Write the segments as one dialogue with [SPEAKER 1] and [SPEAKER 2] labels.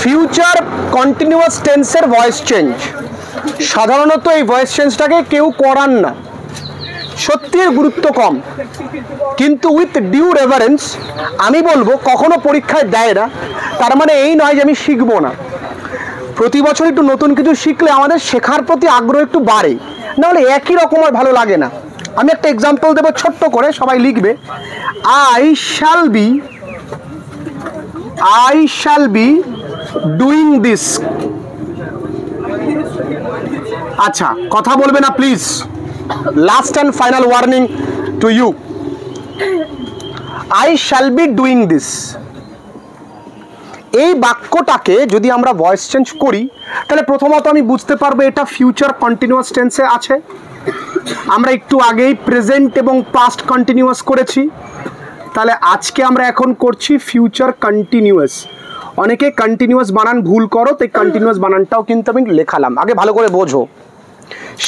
[SPEAKER 1] Future continuous টেন্সের voice change, সাধারণত এই ভয়েস চেঞ্জটাকে কেউ করান না, সত্যি এর গুরুত্ব কম, কিন্তু উইথ ডিউ রেভারেন্স আমি বলবো কখনো পরীক্ষায় দেয় না, তার মানে এই নয় যে আমি শিখবো না। প্রতি বছর একটু নতুন কিছু শিখলে আমাদের শেখার প্রতি আগ্রহ একটু বাড়ে, নাহলে একই রকম আর ভালো লাগে না। আমি একটা এক্সাম্পল দেবো ছোট্ট করে, সবাই লিখবে। I shall be doing this. আচ্ছা, কথা বলবে না please, last and final warning to you. I shall be doing this, এই বাক্যটাকে যদি আমরা ভয়েস চেঞ্জ করি তাহলে প্রথমত আমি বুঝতে পারবো এটা ফিউচার কন্টিনিউয়াস টেন্সে আছে। আমরা একটু আগেই প্রেজেন্ট এবং পাস্ট কন্টিনিউয়াস করেছি, তাহলে আজকে আমরা এখন করছি ফিউচার কন্টিনিউয়াস। অনেকে কন্টিনিউয়াস বানান ভুল করো, তাই কন্টিনিউয়াস বানানটাও কিন্তু আমি লেখালাম। আগে ভালো করে বোঝো,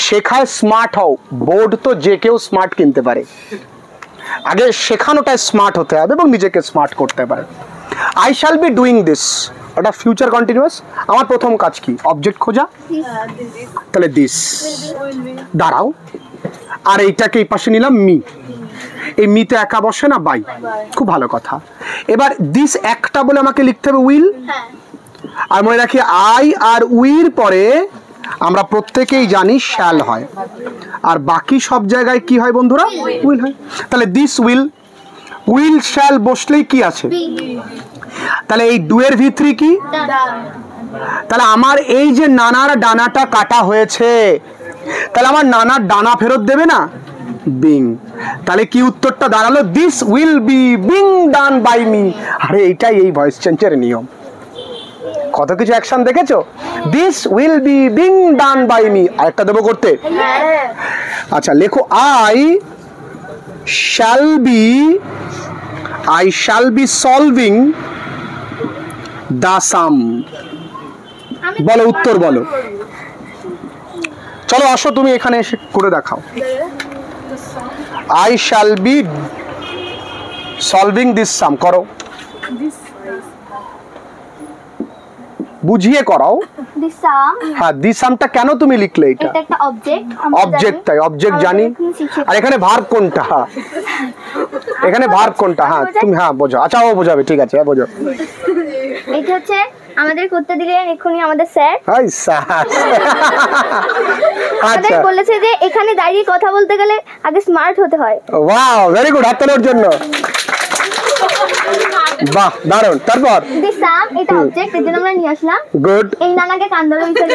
[SPEAKER 1] শেখায় স্মার্ট হও, বোর্ড তো যে কেউ স্মার্ট কিনতে পারে, আগে শেখানোটায় স্মার্ট হতে হবে এবং নিজেকে স্মার্ট করতে পারে। I shall be doing this, ওটা ফিউচার কন্টিনিউয়াস। আমার প্রথম কাজ কি? অবজেক্ট খোঁজা, তাহলে দিস। দাঁড়াও, আর এইটাকে এই পাশে নিলাম মি, এই মিতে একা বসে না, বাই, খুব ভালো কথা। এবার দিস একটা বলে আমাকে লিখতে হবে উইল, আর মনে রাখি আই আর উইর পরে আমরা প্রত্যেকেই জানি শ্যাল হয়, আর বাকি সব জায়গায় কি হয় বন্ধুরা? উইল হয়। তাহলে দিস উইল, উইল শ্যাল বসলেই কি আছে? তাহলে এই ডুয়ের ভিতরে কি? তাহলে আমার এই যে নানার ডানাটা কাটা হয়েছে, তাহলে আমার নানার ডানা ফেরত দেবে না? বিং। তাহলে কি উত্তরটা দাঁড়ালো? This will be being done by me. আরে এইটাই এই ভয়েস চেঞ্জের নিয়ম। কত কিছু অ্যাকশন দেখেছো? This will be being done by me. আরেকটা দেবো করতে? আচ্ছা লেখো, I shall be solving the sum. বলো, উত্তর বলো। চলো আসো, তুমি এখানে এসে করে দেখাও। I shall be solving this sum, করো, বুঝিয়ে করাও। হ্যাঁ, দিস সামটা কেন তুমি লিখলে? এটা একটা অবজেক্ট, তাই অবজেক্ট জানি। আর এখানে ভার্ব কোনটা? এখানে ভার্ব কোনটা? হ্যাঁ তুমি, হ্যাঁ বোঝো। আচ্ছা ও বোঝাবে, ঠিক আছে, বোঝো।
[SPEAKER 2] এটা হচ্ছে আমাদের করতে দিলেন এক্ষুনি আমাদের স্যার। আমাদের বলেছে যে এখানে দাঁড়িয়ে কথা বলতে গেলে আগে স্মার্ট হতে হয়।
[SPEAKER 1] ওয়াও, ভেরি গুড, হাত তালির জন্য। বাহ, দারুণ। তারপর
[SPEAKER 2] দিস সাম, এটা অবজেক্ট, এর জন্য আমরা নিয়ে আসলাম।
[SPEAKER 1] গুড।
[SPEAKER 2] এই নানাকে কান ধরে উঠে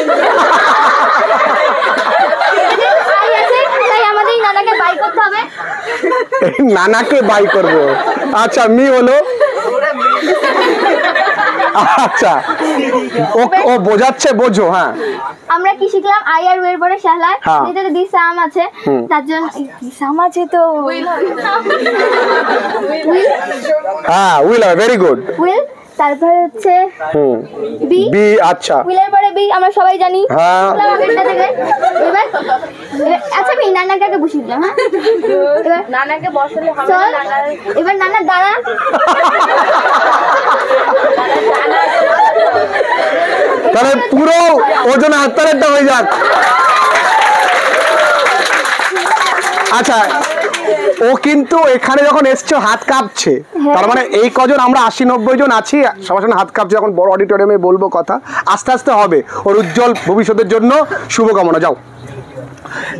[SPEAKER 2] তাই আমাদের এই নানাকে বাই করতে হবে।
[SPEAKER 1] নানাকে বাই করবো। আচ্ছা, মি হলো। আচ্ছা, ও বোঝাচ্ছে, বোঝো। হ্যাঁ,
[SPEAKER 2] আমরা কি শিখলাম? আই আর উইল পরে শ্যাল হয়, যেটা দিস সাম আছে, তার জন্য দিস সাম আছে তো উইল।
[SPEAKER 1] হ্যাঁ, উইল হয়, ভেরি গুড।
[SPEAKER 2] উইল, তারপর হচ্ছে বি।
[SPEAKER 1] বি, আচ্ছা,
[SPEAKER 2] উইলের পরে বি আমরা সবাই জানি।
[SPEAKER 1] হ্যাঁ,
[SPEAKER 2] এবার আচ্ছা আমি নানাকে আগে বসিয়ে দিলাম। হ্যাঁ, এবার নানাকে বসালে হবে না। এবার নানা দাঁড়া।
[SPEAKER 1] তাহলে পুরো ওজন হাততালিটা হয়ে যাক। আচ্ছা, ও কিন্তু এখানে যখন এসছে হাত কাঁপছে, তার মানে এই কজন আমরা 80-90 জন আছি, সবার সঙ্গে হাত কাঁপছে। যখন বড় অডিটোরিয়ামে বলবো কথা, আস্তে আস্তে হবে। ওর উজ্জ্বল ভবিষ্যতের জন্য শুভকামনা। যাও।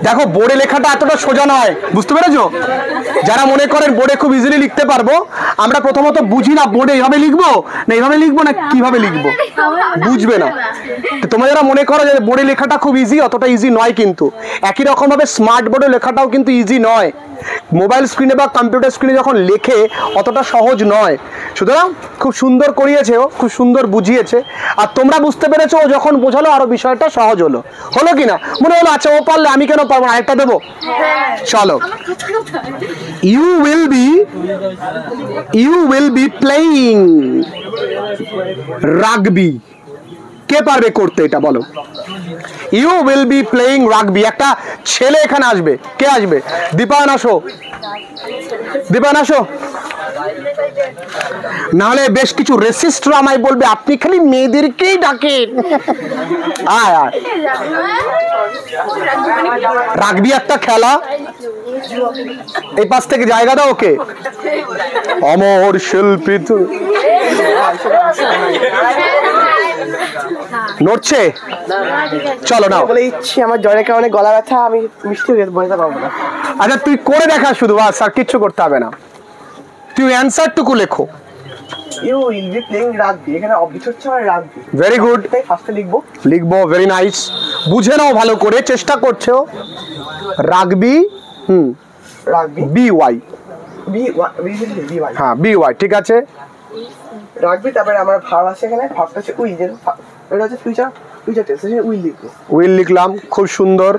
[SPEAKER 1] দেখো, বোর্ডে লেখাটা এতটা সোজা নয়, বুঝতে পেরেছো? যারা মনে করেন বোর্ডে খুব ইজিলি লিখতে পারবো, আমরা প্রথমত বুঝি না বোর্ডে এইভাবে লিখবো না এইভাবে লিখবো না কিভাবে লিখবো, বুঝবে না। তোমরা যারা মনে করো যে বোর্ডে লেখাটা খুব ইজি, অতটা ইজি নয়। কিন্তু একই রকম ভাবে স্মার্ট বোর্ডে লেখাটাও কিন্তু ইজি নয়। মোবাইল স্ক্রিনে বা কম্পিউটার স্ক্রিনে যখন লেখে অতটা সহজ নয়। সুতরাং খুব সুন্দর করিয়েছে, ও খুব সুন্দর বুঝিয়েছে, আর তোমরা বুঝতে পেরেছো। ও যখন বোঝালো আরো বিষয়টা সহজ হলো। হলো কিনা? মনে হলো আচ্ছা ও পারলে আমি কেন পারবো না, আরেকটা দেবো। চলো, you will be playing rugby. কে পারবে করতে এটা বলো? You will be playing rugby. একটা ছেলে এখানে আসবে। কে আসবে? দীপায়ন আসো, দীপায়ন আসো। নাহলে বেশ কিছু রেসিস্টরা আমায় বলবে আপনি খালি মেয়েদেরকেই ডাকেন। আয় আয়, রাগবি একটা খেলা, এই পাশ থেকে জায়গা দাও ওকে। অমর শিল্পী নড়ছে, চলো নাও।
[SPEAKER 3] বলে ইচ্ছি আমার জ্বরের কারণে গলা ব্যথা, আমি মিষ্টি হয়ে বলতে পারবো না।
[SPEAKER 1] আচ্ছা তুই করে দেখা শুধু, বাস আর কিচ্ছু করতে হবে না, তুই অ্যান্সারটুকু লেখো।
[SPEAKER 3] You will be playing rugby, এখানে অবজেক্ট হচ্ছে আমার রাগবি।
[SPEAKER 1] ভেরি গুড,
[SPEAKER 3] তাই ফার্স্টে লিখবো।
[SPEAKER 1] লিখবো, ভেরি নাইস। বুঝে নাও ভালো করে, চেষ্টা করছো। Rugby,
[SPEAKER 3] rugby
[SPEAKER 1] B Y,
[SPEAKER 3] B Y,
[SPEAKER 1] হ্যাঁ বি ওয়াই, ঠিক আছে।
[SPEAKER 3] রাগবি, তারপরে আমার ভার্ব আছে এখানে, ভার্বটা হচ্ছে উইল, এটা হচ্ছে ফিউচার টেন্স, উইল লিখবো।
[SPEAKER 1] উইল লিখলাম, খুব সুন্দর।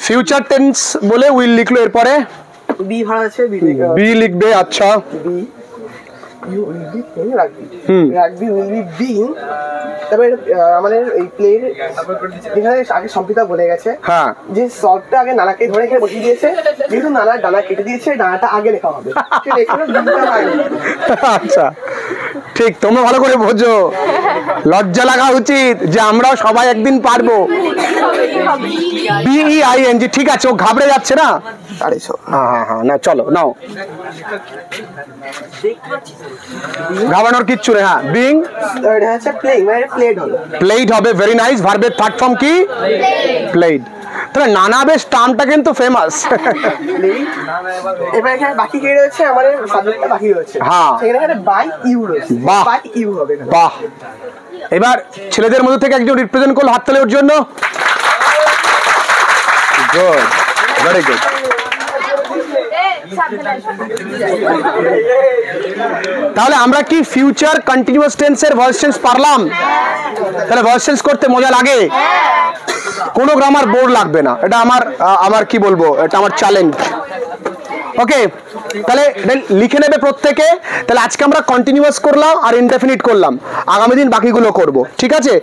[SPEAKER 1] ফিউচার টেন্স বলে উইল লিখলো, এরপরে
[SPEAKER 3] বি ভার্ব আছে,
[SPEAKER 1] বি লিখবে। আচ্ছা,
[SPEAKER 3] be you will be playing rugby, rugby will be being. তারপরে আমাদের এই প্লের এখানে আগে সম্পিতা বলে গেছে
[SPEAKER 1] হ্যাঁ
[SPEAKER 3] যে সলভটা আগে নানাকে ধরে এখানে বসিয়ে দিয়েছে, যেহেতু নানার ডানা কেটে দিয়েছে, ডানাটা আগে লেখা হবে।
[SPEAKER 1] আচ্ছা ঠিক, তোমরা ভালো করে বোঝো, লজ্জা লাগা উচিত যে আমরাও সবাই একদিন পারবো। BEING, ঠিক আছে, ও ঘাবড়ে যাচ্ছে না। হ্যাঁ হ্যাঁ হ্যাঁ, না চলো নাও, ঘাবড়ানোর কিচ্ছু নেই। হ্যাঁ, বিং
[SPEAKER 3] এটা হচ্ছে প্লেইং, মানে প্লেড হলো,
[SPEAKER 1] প্লেইড হবে, ভেরি নাইস। ভার্বের থার্ড ফর্ম কি? প্লেইড। তাহলে নানা বেশ টার্মটা কিন্তু ফেমাস।
[SPEAKER 3] এবার এখানে বাকি কি রয়েছে, আমাদের সাবজেক্টটা বাকি রয়েছে।
[SPEAKER 1] হ্যাঁ,
[SPEAKER 3] সেখানে এখানে বাই ইউ রয়েছে,
[SPEAKER 1] বাহ,
[SPEAKER 3] বাই ইউ হবে এখানে।
[SPEAKER 1] বাহ। এবার ছেলেদের মধ্যে থেকে একজন রিপ্রেজেন্ট করলো, হাততালি ওর জন্য। Good, very good. তাহলে আমরা কি ফিউচার কন্টিনিউয়াস টেন্সের ভয়েস টেন্স পারলাম? তাহলে ভয়েস টেন্স করতে মজা লাগে, কোনো গ্রামার বোর্ড লাগবে না। এটা আমার কি বলবো, এটা আমার চ্যালেঞ্জ। ওকে, তাহলে লিখে নেবে প্রত্যেকে। তাহলে আজকে আমরা কন্টিনিউয়াস করলাম আর ইনডেফিনিট করলাম, আগামী দিন বাকিগুলো করব, ঠিক আছে?